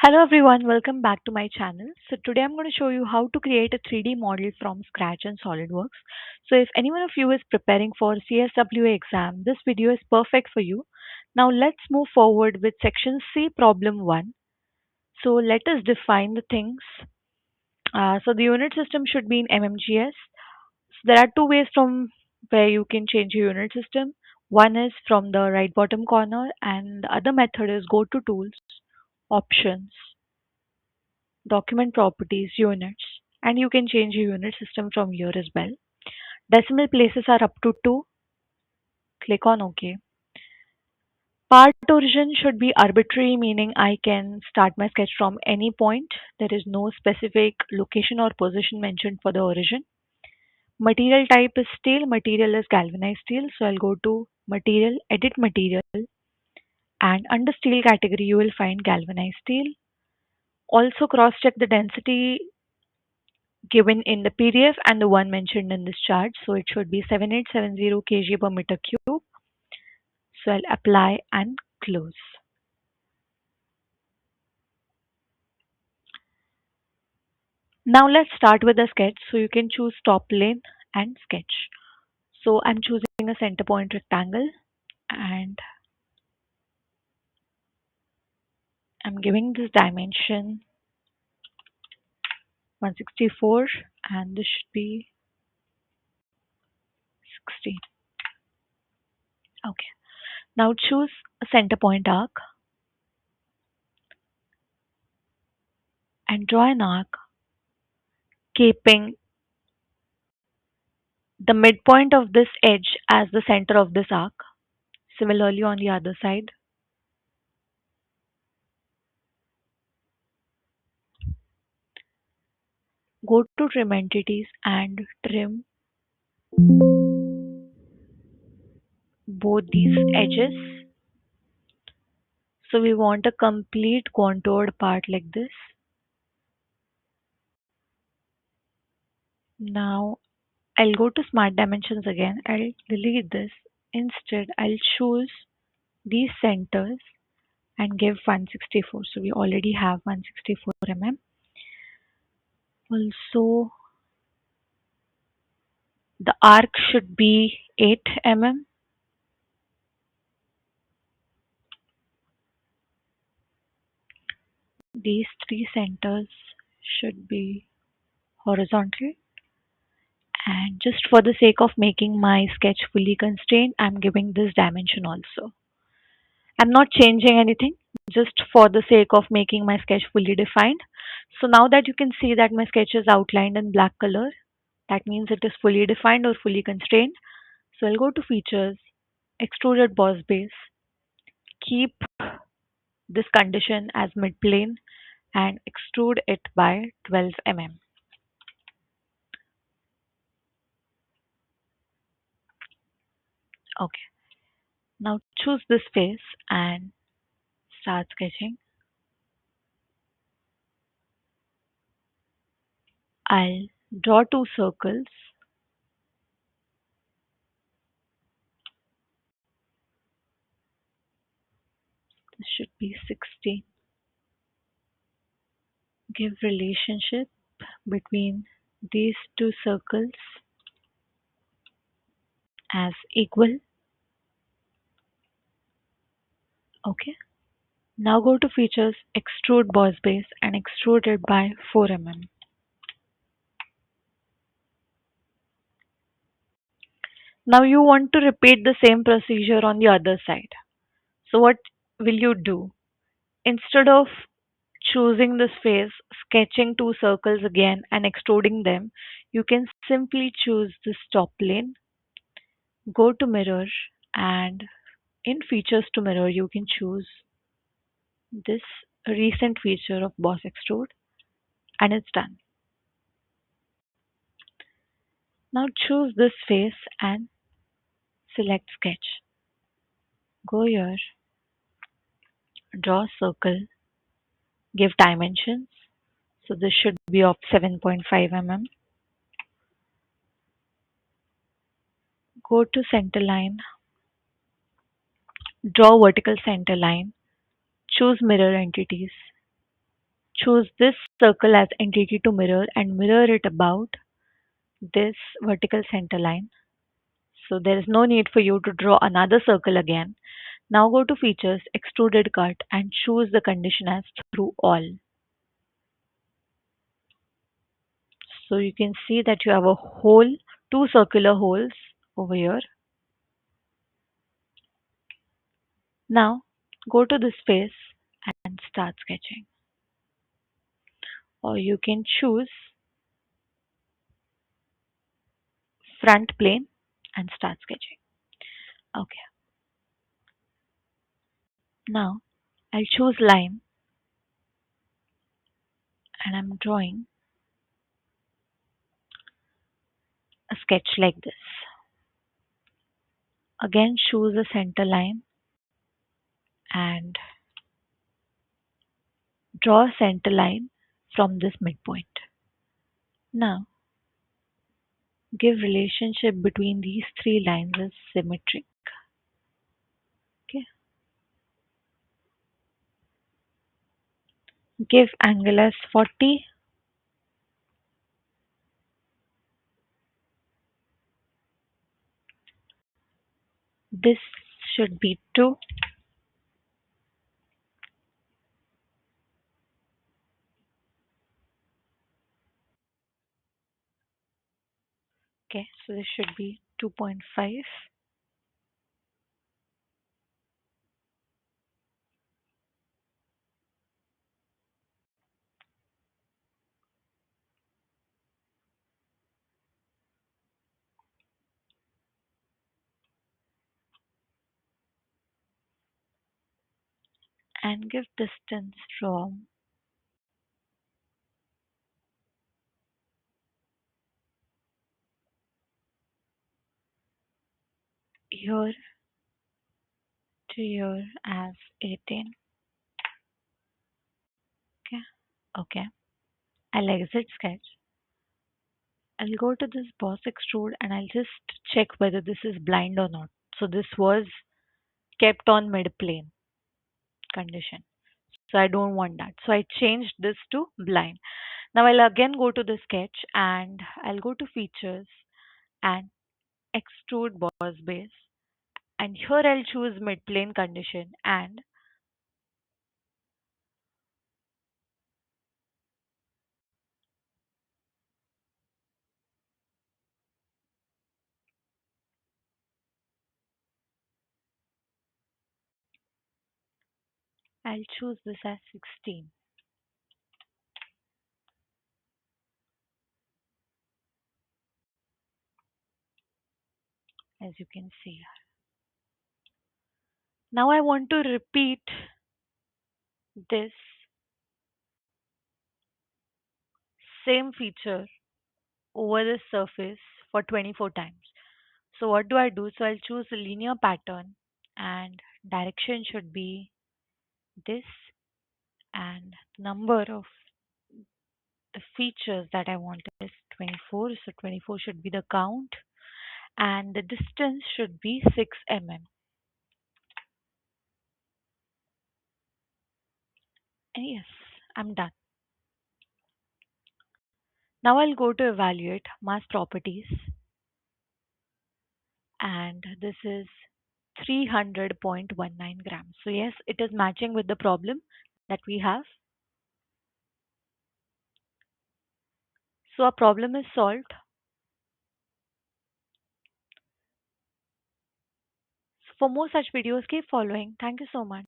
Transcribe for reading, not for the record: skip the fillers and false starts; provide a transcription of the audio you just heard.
Hello everyone, welcome back to my channel. So today I'm going to show you how to create a 3D model from scratch in SolidWorks. So if anyone of you is preparing for CSWA exam, this video is perfect for you. Now let's move forward with section C problem 1. So let us define the things. So the unit system should be in MMGS. So there are two ways from where you can change your unit system. One is from the right bottom corner and the other method is go to tools, options, document properties, units, and you can change your unit system from here as well. Decimal places are up to 2. Click on OK. Part origin should be arbitrary, meaning I can start my sketch from any point. There is no specific location or position mentioned for the origin. Material type is steel, material is galvanized steel. So I'll go to material, edit material, and under steel category you will find galvanized steel. Also cross check the density given in the PDF and the one mentioned in this chart. So it should be 7870 kg per meter cube. So I'll apply and close. Now let's start with the sketch. So you can choose top plane and sketch. So I'm choosing a center point rectangle and I'm giving this dimension 164 and this should be 60. Okay. Now choose a center point arc and draw an arc keeping the midpoint of this edge as the center of this arc. Similarly on the other side. Go to trim entities and trim both these edges. So we want a complete contoured part like this. Now I'll go to smart dimensions again. I'll delete this. Instead, I'll choose these centers and give 164. So we already have 164 mm. Also, the arc should be 8 mm. These three centers should be horizontal. And just for the sake of making my sketch fully constrained, I'm giving this dimension also. I'm not changing anything, just for the sake of making my sketch fully defined. So now that you can see that my sketch is outlined in black color, that means it is fully defined or fully constrained. So I'll go to features, extruded boss base, keep this condition as mid plane and extrude it by 12 mm. Okay, now choose this face and start sketching. I'll draw two circles. This should be 60. Give relationship between these two circles as equal. Okay. Now go to features, extrude boss base and extrude it by 4 mm. Now you want to repeat the same procedure on the other side. So what will you do? Instead of choosing this face, sketching two circles again and extruding them, you can simply choose this top plane, go to mirror, and in features to mirror you can choose this recent feature of boss extrude and it's done. Now choose this face and select sketch. Go here, draw a circle, give dimensions. So this should be of 7.5 mm. Go to center line, draw vertical center line, choose mirror entities, Choose this circle as entity to mirror and mirror it about this vertical center line. So there is no need for you to draw another circle again. Now go to features, extruded cut and choose the condition as through all. So you can see that you have a hole, two circular holes over here. Now go to this face and start sketching. Or you can choose front plane and start sketching. Okay. Now I'll choose line and I'm drawing a sketch like this. Again choose a center line and draw a center line from this midpoint. Now give relationship between these three lines as symmetric. Okay. Give angle as 40. This should be 2. Okay, so this should be 2.5. And give distance from here to here as 18. Okay, okay. I'll exit sketch. I'll go to this boss extrude and I'll just check whether this is blind or not. So this was kept on mid plane condition. So I don't want that. So I changed this to blind. Now I'll again go to the sketch and I'll go to features and extrude boss base. And here I'll choose mid plane condition and I'll choose this as 16 as you can see. Now I want to repeat this same feature over the surface for 24 times. So what do I do? So I'll choose a linear pattern and direction should be this and number of the features that I want is 24. So 24 should be the count and the distance should be 6 mm. And yes, I'm done. Now I'll go to evaluate mass properties and this is 300.19 grams. So yes, it is matching with the problem that we have. So our problem is solved. For more such videos, keep following. Thank you so much.